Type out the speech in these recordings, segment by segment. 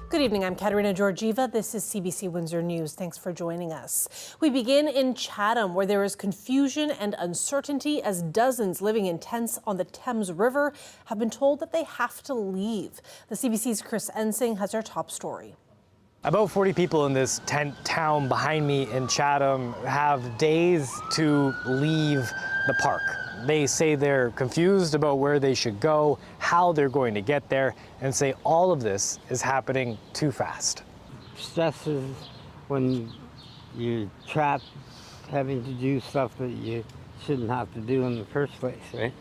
Good evening, I'm Katerina Georgieva. This is CBC Windsor News. Thanks for joining us. We begin in Chatham, where there is confusion and uncertainty as dozens living in tents on the Thames River have been told that they have to leave. The CBC's Chris Ensing has our top story. About 40 people in this tent town behind me in Chatham have days to leave the park. They say they're confused about where they should go, how they're going to get there, and say all of this is happening too fast. Stress is when you're trapped having to do stuff that you shouldn't have to do in the first place, right?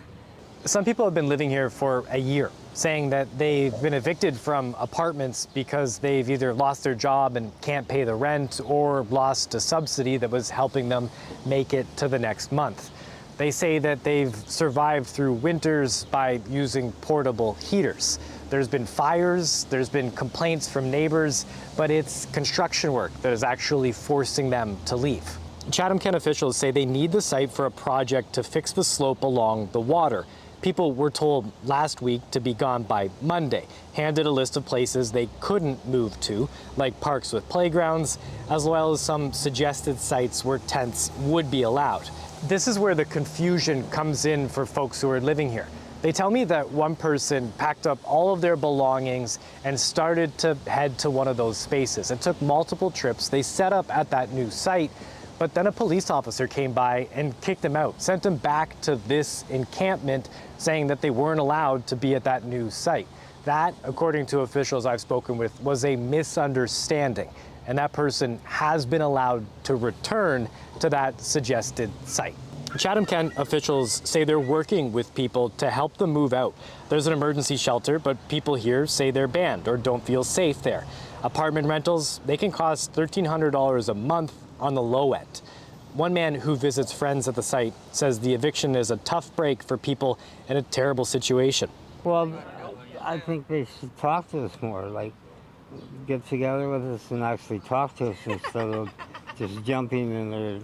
Some people have been living here for a year, saying that they've been evicted from apartments because they've either lost their job and can't pay the rent or lost a subsidy that was helping them make it to the next month. They say that they've survived through winters by using portable heaters. There's been fires, there's been complaints from neighbors, but it's construction work that is actually forcing them to leave. Chatham-Kent officials say they need the site for a project to fix the slope along the water. People were told last week to be gone by Monday, handed a list of places they couldn't move to, like parks with playgrounds, as well as some suggested sites where tents would be allowed. This is where the confusion comes in for folks who are living here. They tell me that one person packed up all of their belongings and started to head to one of those spaces. It took multiple trips. They set up at that new site, but then a police officer came by and kicked them out, sent them back to this encampment, saying that they weren't allowed to be at that new site. That, according to officials I've spoken with, was a misunderstanding, and that person has been allowed to return to that suggested site. Chatham-Kent officials say they're working with people to help them move out. There's an emergency shelter, but people here say they're banned or don't feel safe there. Apartment rentals, they can cost $1,300 a month on the low end. One man who visits friends at the site says the eviction is a tough break for people in a terrible situation. Well, I think they should talk to us more, like get together with us and actually talk to us instead of just jumping in their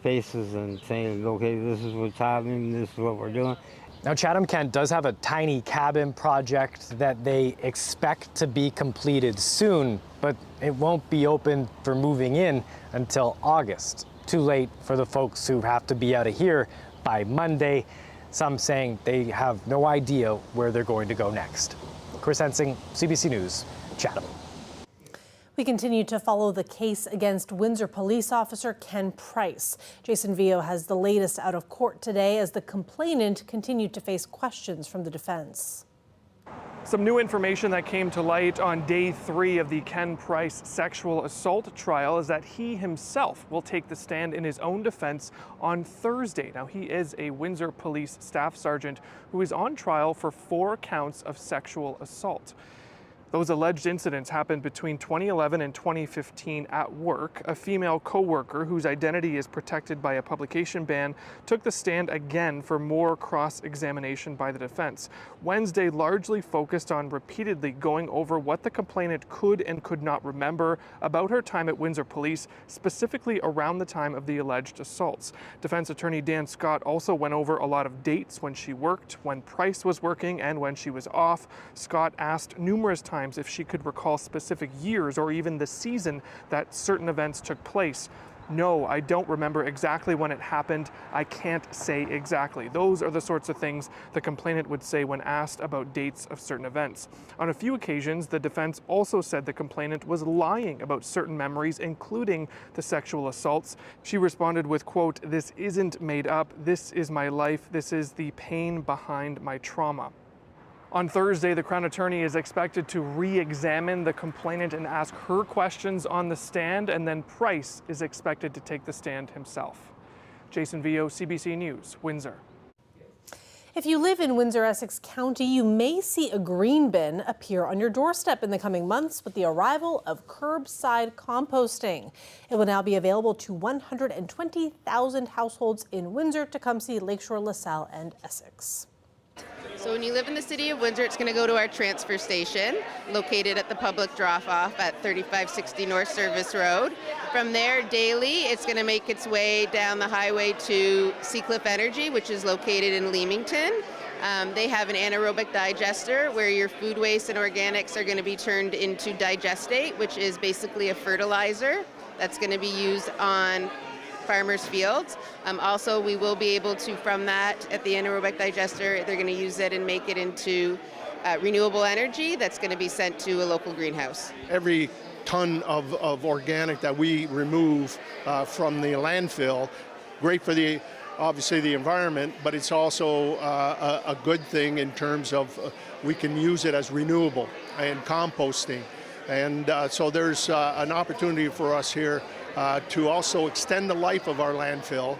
faces and saying, okay, this is what's happening, this is what we're doing. Now, Chatham-Kent does have a tiny cabin project that they expect to be completed soon, but it won't be open for moving in until August. Too late for the folks who have to be out of here by Monday. Some saying they have no idea where they're going to go next. Chris Ensing, CBC News, Chatham. We continue to follow the case against Windsor police officer Ken Price. Jason Vio has the latest out of court today as the complainant continued to face questions from the defense. Some new information that came to light on day 3 of the Ken Price sexual assault trial is that he himself will take the stand in his own defense on Thursday. Now, he is a Windsor police staff sergeant who is on trial for 4 counts of sexual assault. Those alleged incidents happened between 2011 and 2015 at work. A female co-worker whose identity is protected by a publication ban took the stand again for more cross-examination by the defense. Wednesday largely focused on repeatedly going over what the complainant could and could not remember about her time at Windsor Police, specifically around the time of the alleged assaults. Defense attorney Dan Scott also went over a lot of dates when she worked, when Price was working, and when she was off. Scott asked numerous times if she could recall specific years or even the season that certain events took place. No, I don't remember exactly when it happened. I can't say exactly. Those are the sorts of things the complainant would say when asked about dates of certain events. On a few occasions, the defense also said the complainant was lying about certain memories, including the sexual assaults. She responded with, quote, "This isn't made up. This is my life. This is the pain behind my trauma." On Thursday, the Crown Attorney is expected to re-examine the complainant and ask her questions on the stand, and then Price is expected to take the stand himself. Jason Vio, CBC News, Windsor. If you live in Windsor, Essex County, you may see a green bin appear on your doorstep in the coming months with the arrival of curbside composting. It will now be available to 120,000 households in Windsor, Tecumseh, Lakeshore, LaSalle, and Essex. So when you live in the city of Windsor, it's going to go to our transfer station, located at the public drop-off at 3560 North Service Road. From there, daily, it's going to make its way down the highway to Seacliff Energy, which is located in Leamington. They have an anaerobic digester where your food waste and organics are going to be turned into digestate, which is basically a fertilizer that's going to be used on farmers' fields. Also, we will be able to, from that, at the anaerobic digester, they're going to use it and make it into renewable energy that's going to be sent to a local greenhouse. Every ton of organic that we remove from the landfill, great for obviously the environment, but it's also a good thing in terms of we can use it as renewable and composting. And so there's an opportunity for us here to also extend the life of our landfill.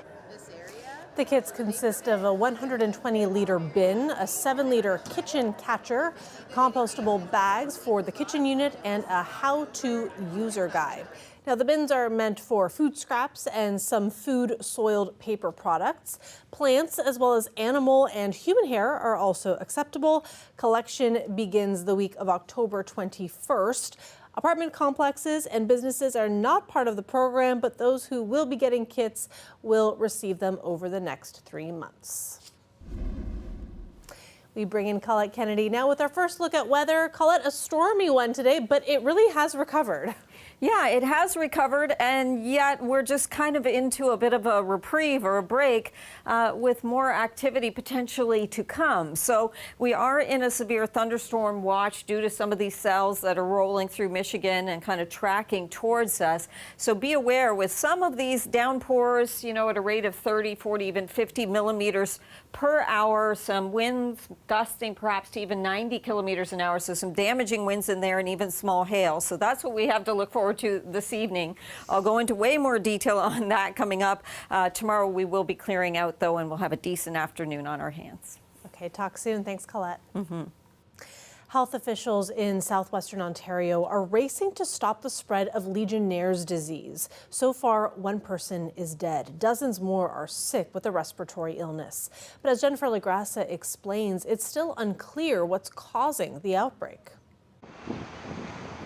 The kits consist of a 120-liter bin, a 7-liter kitchen catcher, compostable bags for the kitchen unit, and a how-to user guide. Now, the bins are meant for food scraps and some food-soiled paper products. Plants, as well as animal and human hair, are also acceptable. Collection begins the week of October 21st. Apartment complexes and businesses are not part of the program, but those who will be getting kits will receive them over the next 3 months. We bring in Colette Kennedy now with our first look at weather. Colette, a stormy one today, but it really has recovered. Yeah, it has recovered, and yet we're just kind of into a bit of a reprieve or a break with more activity potentially to come. So we are in a severe thunderstorm watch due to some of these cells that are rolling through Michigan and kind of tracking towards us. So be aware with some of these downpours, you know, at a rate of 30, 40, even 50 millimeters per hour, some winds gusting perhaps to even 90 kilometers an hour. So some damaging winds in there and even small hail. So that's what we have to look forward to this evening. I'll go into way more detail on that coming up. Tomorrow we will be clearing out though, and we'll have a decent afternoon on our hands. Okay, talk soon. Thanks, Colette. Health officials in southwestern Ontario are racing to stop the spread of Legionnaire's disease. So far, 1 person is dead. Dozens more are sick with a respiratory illness. But as Jennifer LaGrassa explains, it's still unclear what's causing the outbreak.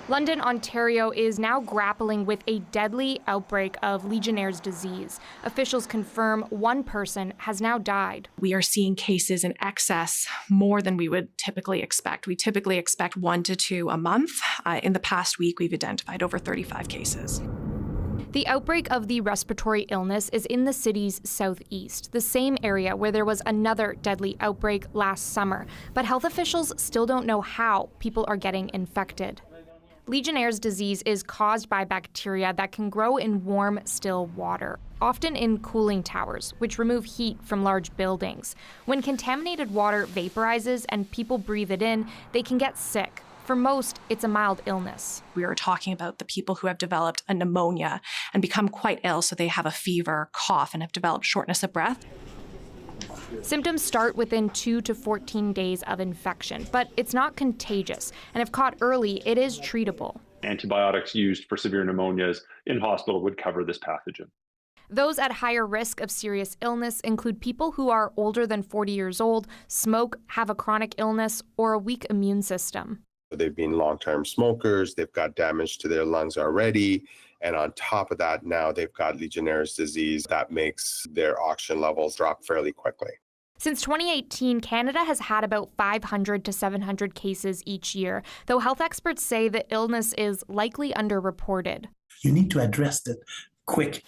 London, Ontario is now grappling with a deadly outbreak of Legionnaire's disease. Officials confirm 1 person has now died. We are seeing cases in excess more than we would typically expect. We typically expect 1 to 2 a month. In the past week, we've identified over 35 cases. The outbreak of the respiratory illness is in the city's southeast, the same area where there was another deadly outbreak last summer. But health officials still don't know how people are getting infected. Legionnaire's disease is caused by bacteria that can grow in warm, still water, often in cooling towers, which remove heat from large buildings. When contaminated water vaporizes and people breathe it in, they can get sick. For most, it's a mild illness. We are talking about the people who have developed a pneumonia and become quite ill, so they have a fever, cough, and have developed shortness of breath. Symptoms start within 2 to 14 days of infection, but it's not contagious, and if caught early, it is treatable. Antibiotics used for severe pneumonias in hospital would cover this pathogen. Those at higher risk of serious illness include people who are older than 40 years old, smoke, have a chronic illness, or a weak immune system. They've been long-term smokers, they've got damage to their lungs already, and on top of that, now they've got Legionnaire's disease that makes their oxygen levels drop fairly quickly. Since 2018, Canada has had about 500 to 700 cases each year, though health experts say the illness is likely underreported. You need to address it quick.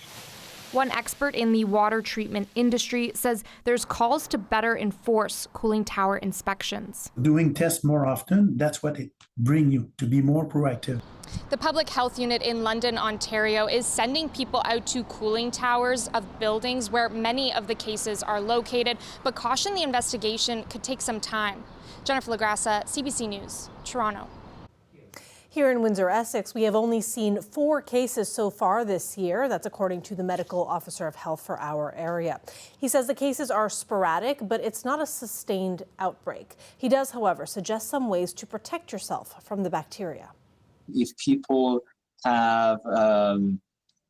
One expert in the water treatment industry says there's calls to better enforce cooling tower inspections. Doing tests more often, that's what it brings you, to be more proactive. The public health unit in London, Ontario is sending people out to cooling towers of buildings where many of the cases are located, but caution the investigation could take some time. Jennifer LaGrassa, CBC News, Toronto. Here in Windsor, Essex, we have only seen 4 cases so far this year. That's according to the medical officer of health for our area. He says the cases are sporadic, but it's not a sustained outbreak. He does, however, suggest some ways to protect yourself from the bacteria. If people have a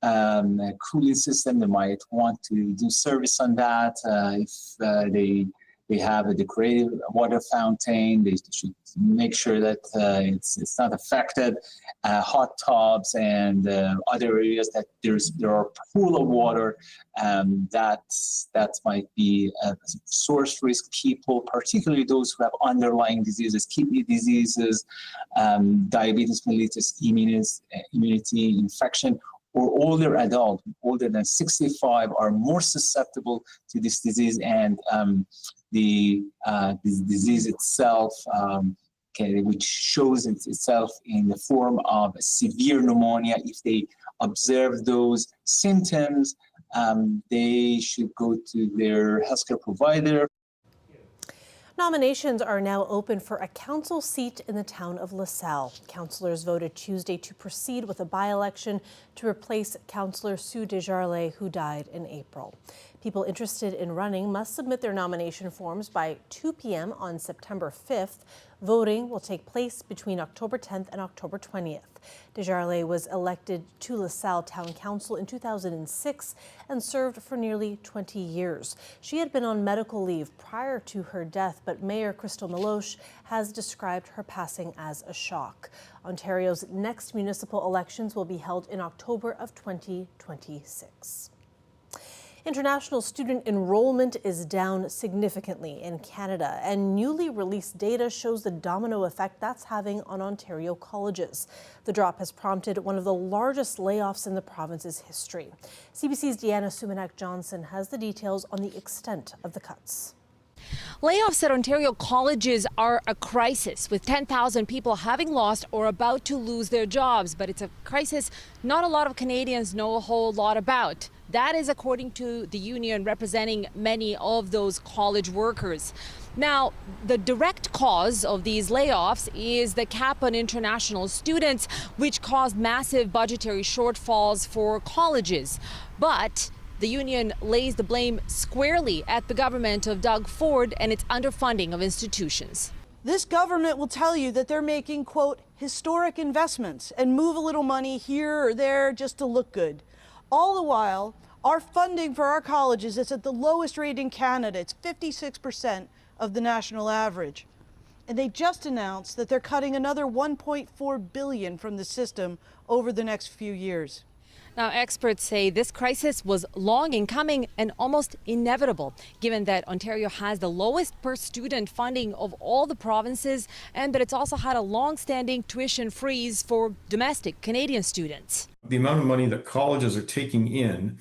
cooling system, they might want to do service on that. If they They have a decorative water fountain. They should make sure that it's not affected. Hot tubs and other areas that there are pool of water. That might be a source risk. People, particularly those who have underlying diseases, kidney diseases, diabetes mellitus, immunity infection, or older adult, older than 65, are more susceptible to this disease, and the disease itself, which shows itself in the form of severe pneumonia. If they observe those symptoms, they should go to their healthcare provider. Nominations are now open for a council seat in the town of LaSalle. Councillors voted Tuesday to proceed with a by-election to replace Councillor Sue Desjardins, who died in April. People interested in running must submit their nomination forms by 2 p.m. on September 5th. Voting will take place between October 10th and October 20th. Desjardins was elected to LaSalle Town Council in 2006 and served for nearly 20 years. She had been on medical leave prior to her death, but Mayor Crystal Meloche has described her passing as a shock. Ontario's next municipal elections will be held in October of 2026. International student enrollment is down significantly in Canada, and newly released data shows the domino effect that's having on Ontario colleges. The drop has prompted one of the largest layoffs in the province's history. CBC's Deanna Sumanak-Johnson has the details on the extent of the cuts. Layoffs at Ontario colleges are a crisis, with 10,000 people having lost or about to lose their jobs. But it's a crisis not a lot of Canadians know a whole lot about. That is according to the union representing many of those college workers. Now, the direct cause of these layoffs is the cap on international students, which caused massive budgetary shortfalls for colleges. But the union lays the blame squarely at the government of Doug Ford and its underfunding of institutions. This government will tell you that they're making, quote, historic investments and move a little money here or there just to look good. All the while, our funding for our colleges is at the lowest rate in Canada. It's 56% of the national average. And they just announced that they're cutting another $1.4 billion from the system over the next few years. Now, experts say this crisis was long in coming and almost inevitable, given that Ontario has the lowest per student funding of all the provinces, and that it's also had a long-standing tuition freeze for domestic Canadian students. The amount of money that colleges are taking in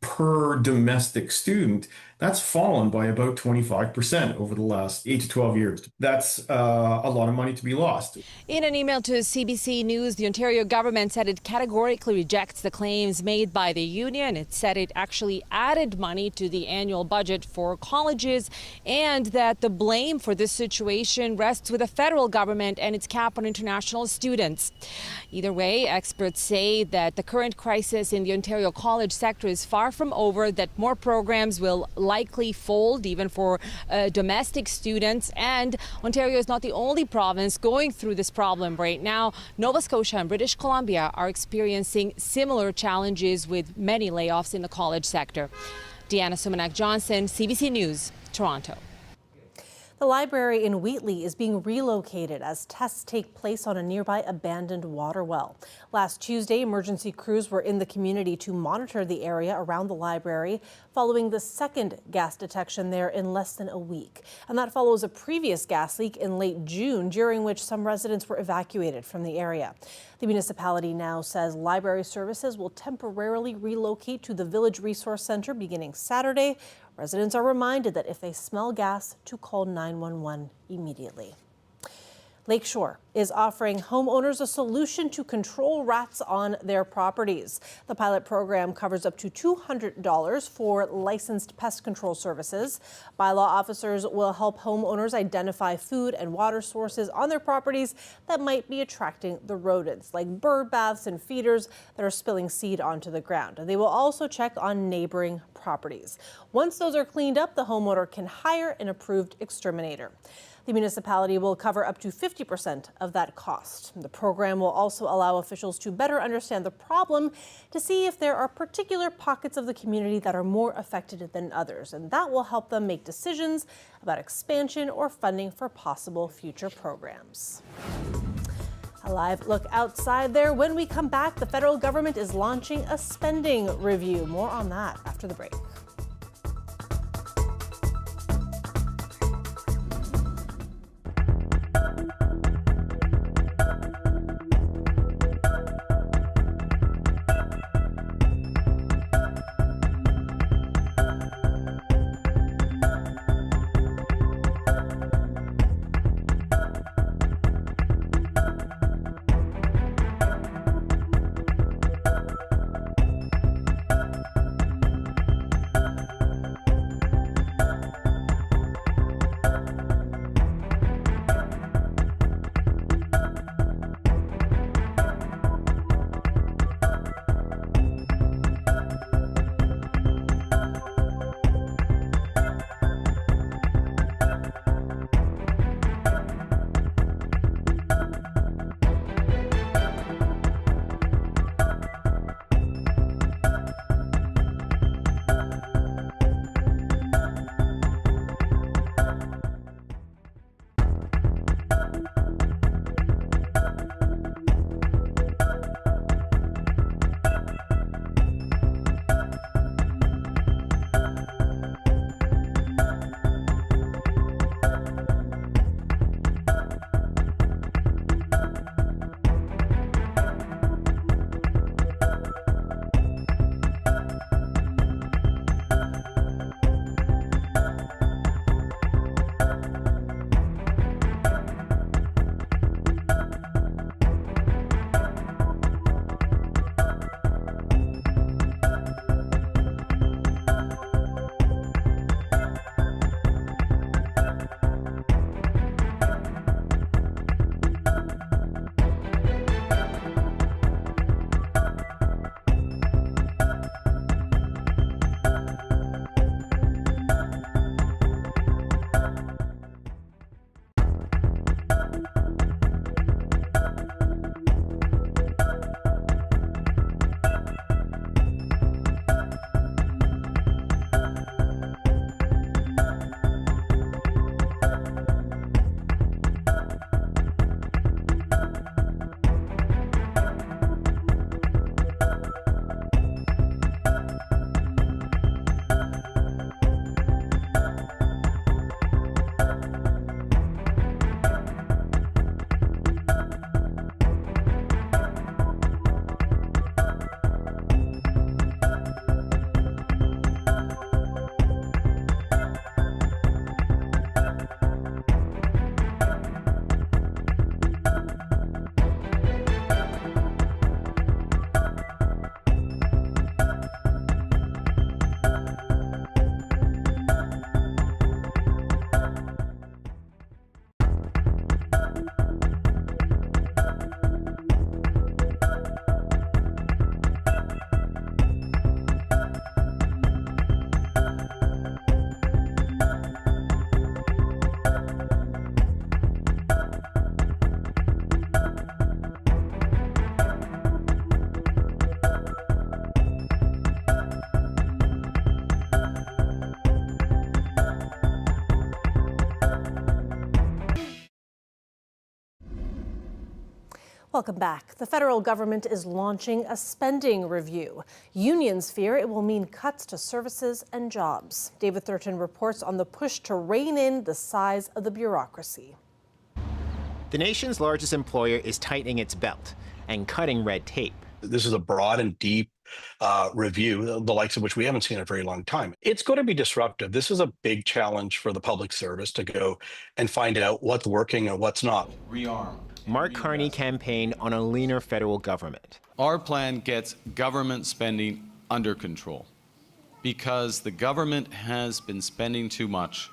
per domestic student, that's fallen by about 25% over the last 8 to 12 years. That's a lot of money to be lost. In an email to CBC News, the Ontario government said it categorically rejects the claims made by the union. It said it actually added money to the annual budget for colleges, and that the blame for this situation rests with the federal government and its cap on international students. Either way, experts say that the current crisis in the Ontario college sector is far from over, that more programs will likely fold, even for domestic students. And Ontario is not the only province going through this problem right now. Nova Scotia and British Columbia are experiencing similar challenges with many layoffs in the college sector. Deanna Sumanak-Johnson, CBC News, Toronto. The library in Wheatley is being relocated as tests take place on a nearby abandoned water well. Last Tuesday, emergency crews were in the community to monitor the area around the library following the second gas detection there in less than a week. And that follows a previous gas leak in late June, during which some residents were evacuated from the area. The municipality now says library services will temporarily relocate to the Village Resource Centre beginning Saturday. Residents are reminded that if they smell gas, to call 911 immediately. Lakeshore is offering homeowners a solution to control rats on their properties. The pilot program covers up to $200 for licensed pest control services. Bylaw officers will help homeowners identify food and water sources on their properties that might be attracting the rodents, like bird baths and feeders that are spilling seed onto the ground. They will also check on neighboring properties. properties. Once those are cleaned up, the homeowner can hire an approved exterminator. The municipality will cover up to 50% of that cost. The program will also allow officials to better understand the problem to see if there are particular pockets of the community that are more affected than others, and that will help them make decisions about expansion or funding for possible future programs. A live look outside there. When we come back, the federal government is launching a spending review. More on that after the break. Welcome back. The federal government is launching a spending review. Unions fear it will mean cuts to services and jobs. David Thurton reports on the push to rein in the size of the bureaucracy. The nation's largest employer is tightening its belt and cutting red tape. This is a broad and deep review, the likes of which we haven't seen in a very long time. It's going to be disruptive. This is a big challenge for the public service to go and find out what's working and what's not. Rearm. Mark Carney campaigned on a leaner federal government. Our plan gets government spending under control because the government has been spending too much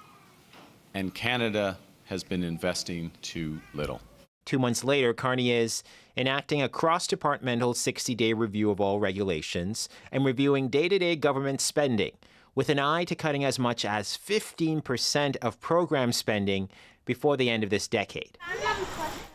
and Canada has been investing too little. 2 months later, Carney is enacting a cross-departmental 60-day review of all regulations and reviewing day-to-day government spending, with an eye to cutting as much as 15% of program spending before the end of this decade.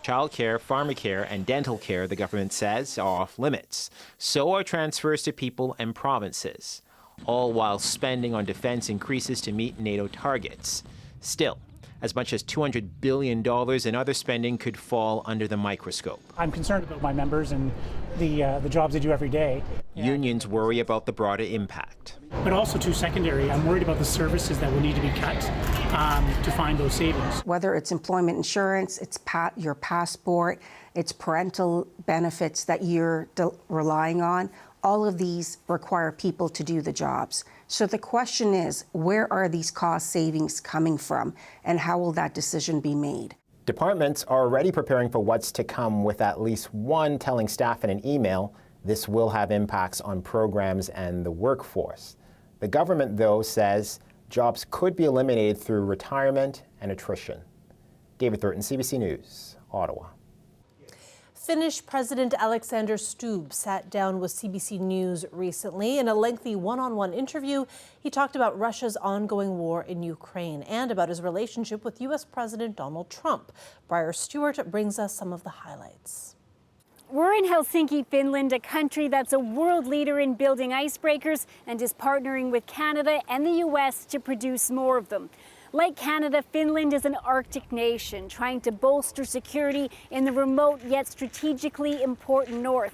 Childcare, pharmacare, and dental care, the government says, are off limits. So are transfers to people and provinces, all while spending on defense increases to meet NATO targets. Still, as much as $200 billion in other spending could fall under the microscope. I'm concerned about my members and the jobs they do every day. Unions worry about the broader impact. But also, too, secondary, I'm worried about the services that will need to be cut to find those savings. Whether it's employment insurance, it's your passport, it's parental benefits that you're relying on, all of these require people to do the jobs. So the question is, where are these cost savings coming from, and how will that decision be made? Departments are already preparing for what's to come, with at least one telling staff in an email this will have impacts on programs and the workforce. The government, though, says jobs could be eliminated through retirement and attrition. David Thurton, CBC News, Ottawa. Finnish President Alexander Stubb sat down with CBC News recently. In a lengthy one-on-one interview, he talked about Russia's ongoing war in Ukraine and about his relationship with U.S. President Donald Trump. Briar Stewart brings us some of the highlights. We're in Helsinki, Finland, a country that's a world leader in building icebreakers and is partnering with Canada and the U.S. to produce more of them. Like Canada, Finland is an Arctic nation trying to bolster security in the remote yet strategically important north.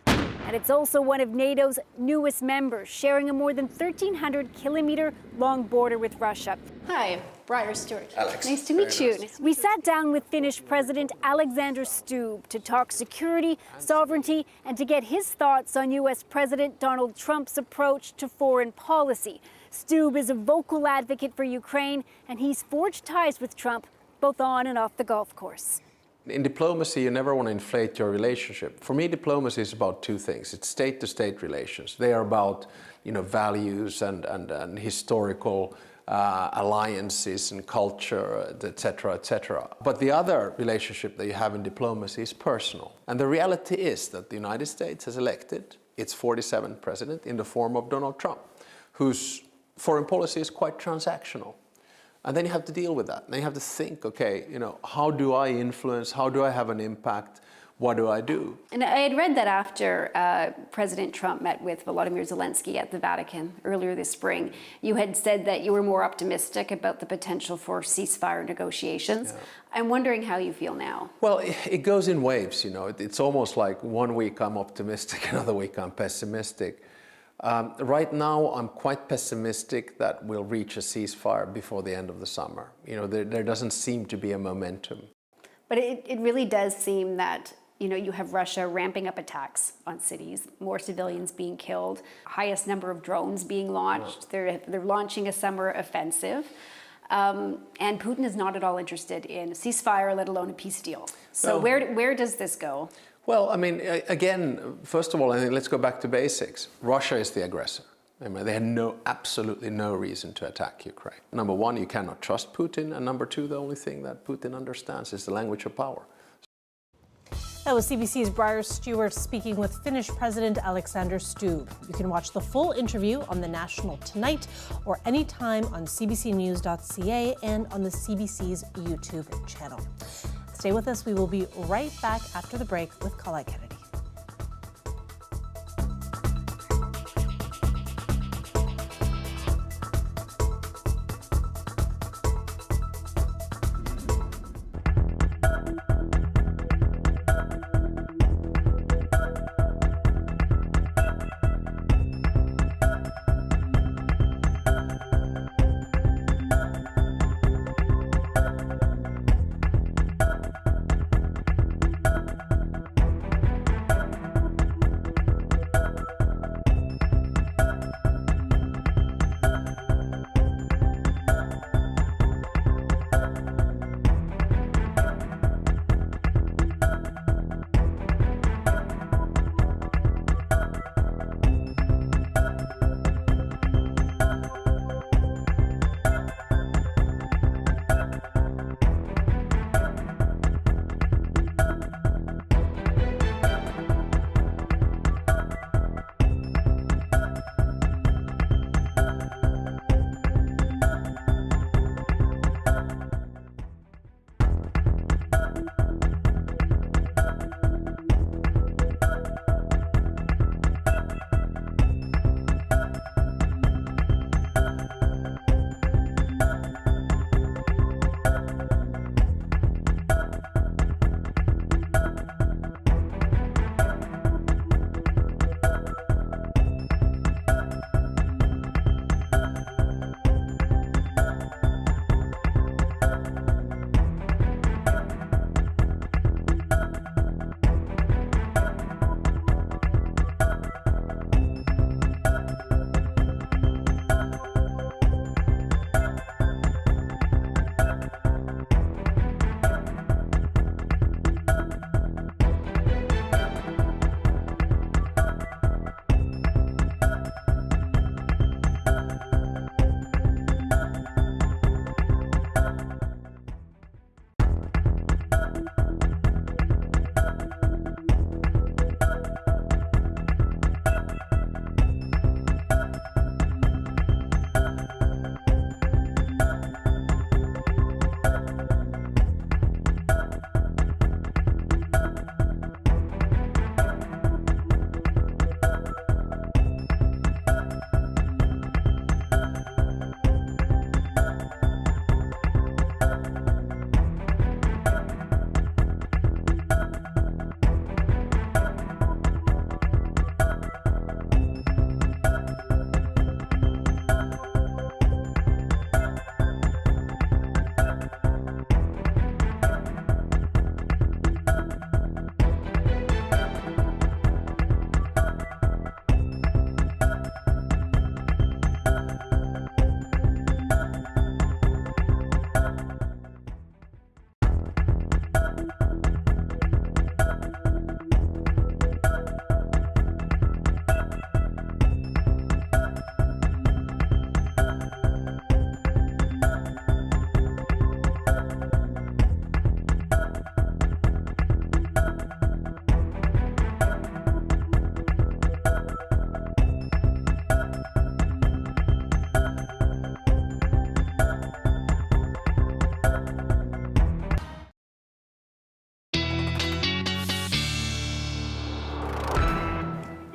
And it's also one of NATO's newest members, sharing a more than 1,300-kilometer long border with Russia. Hi, Briar Stewart. Alex. Nice to meet you. We sat down with Finnish President Alexander Stubb to talk security, sovereignty, and to get his thoughts on U.S. President Donald Trump's approach to foreign policy. Stubb is a vocal advocate for Ukraine, and he's forged ties with Trump, both on and off the golf course. In diplomacy, you never want to inflate your relationship. For me, diplomacy is about two things. It's state-to-state relations. They are about, values and historical alliances and culture, et cetera, et cetera. But the other relationship that you have in diplomacy is personal. And the reality is that the United States has elected its 47th president in the form of Donald Trump, whose foreign policy is quite transactional. And then you have to deal with that. Then you have to think, okay, how do I influence? How do I have an impact? What do I do? And I had read that after President Trump met with Volodymyr Zelensky at the Vatican earlier this spring, you had said that you were more optimistic about the potential for ceasefire negotiations. Yeah. I'm wondering how you feel now. Well, it goes in waves, It's almost like one week I'm optimistic, another week I'm pessimistic. Right now, I'm quite pessimistic that we'll reach a ceasefire before the end of the summer. There doesn't seem to be a momentum. But it really does seem that, you have Russia ramping up attacks on cities, more civilians being killed, highest number of drones being launched. Yeah. They're launching a summer offensive. And Putin is not at all interested in a ceasefire, let alone a peace deal. So where does this go? Well, again, first of all, I think let's go back to basics. Russia is the aggressor. They had absolutely no reason to attack Ukraine. Number one, you cannot trust Putin. And number two, the only thing that Putin understands is the language of power. That was CBC's Briar Stewart speaking with Finnish President Alexander Stubb. You can watch the full interview on The National tonight or anytime on cbcnews.ca and on the CBC's YouTube channel. Stay with us. We will be right back after the break with Colette Kennedy.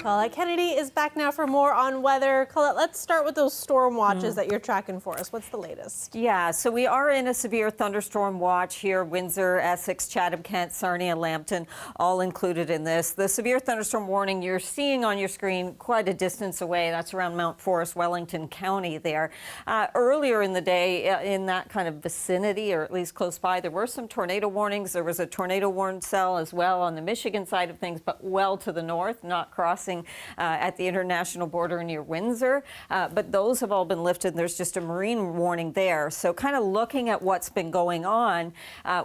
Colette Kennedy is back now for more on weather. Colette, let's start with those storm watches that you're tracking for us. What's the latest? Yeah, so we are in a severe thunderstorm watch here. Windsor, Essex, Chatham, Kent, Sarnia, Lambton, all included in this. The severe thunderstorm warning you're seeing on your screen quite a distance away. That's around Mount Forest, Wellington County there. Earlier in the day, in that kind of vicinity, or at least close by, there were some tornado warnings. There was a tornado warning cell as well on the Michigan side of things, but well to the north, not crossing at the international border near Windsor. But those have all been lifted. There's just a marine warning there. So kind of looking at what's been going on,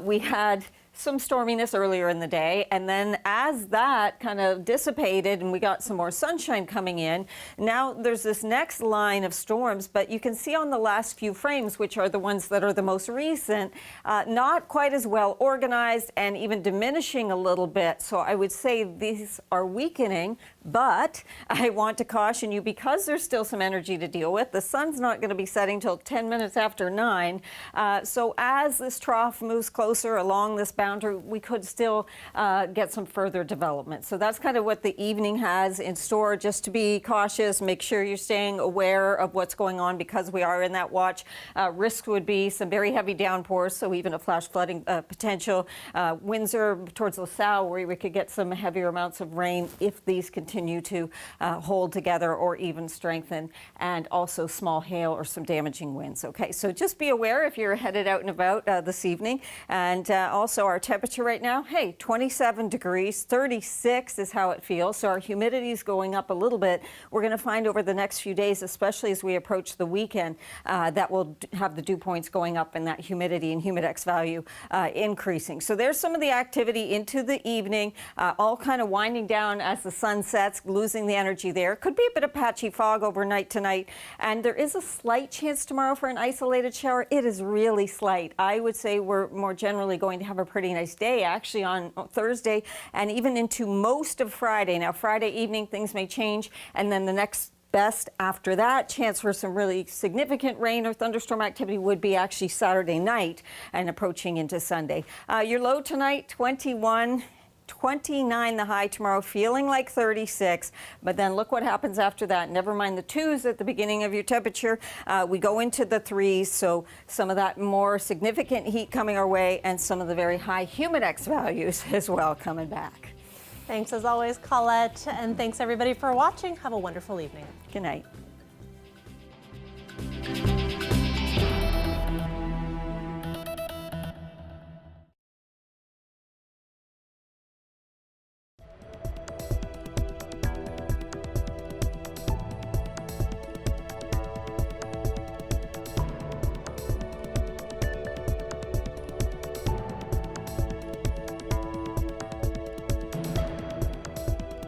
we had some storminess earlier in the day, and then as that kind of dissipated and we got some more sunshine coming in, now there's this next line of storms, but you can see on the last few frames, which are the ones that are the most recent, not quite as well organized and even diminishing a little bit. So I would say these are weakening, but I want to caution you because there's still some energy to deal with. The sun's not going to be setting till 10 minutes after 9. So as this trough moves closer along this boundary, we could still get some further development. So that's kind of what the evening has in store. Just to be cautious, make sure you're staying aware of what's going on because we are in that watch. Risk would be some very heavy downpours, so even a flash flooding potential. Windsor towards LaSalle, where we could get some heavier amounts of rain if these continue to hold together or even strengthen, and also small hail or some damaging winds. Okay, so just be aware if you're headed out and about this evening. And also our temperature right now, hey, 27 degrees, 36 is how it feels. So our humidity is going up a little bit. We're going to find over the next few days, especially as we approach the weekend, that will have the dew points going up and that humidity and humidex value increasing. So there's some of the activity into the evening, all kind of winding down as the sun sets, losing the energy there. Could be a bit of patchy fog overnight tonight. And there is a slight chance tomorrow for an isolated shower. It is really slight. I would say we're more generally going to have a pretty nice day actually on Thursday and even into most of Friday. Now Friday evening things may change, and then the next best after that chance for some really significant rain or thunderstorm activity would be actually Saturday night and approaching into Sunday. Your low tonight, 21. 29 the high tomorrow, feeling like 36, but then look what happens after that. Never mind the 2s at the beginning of your temperature. We go into the 3s, so some of that more significant heat coming our way and some of the very high humidex values as well coming back. Thanks as always, Colette, and thanks everybody for watching. Have a wonderful evening. Good night.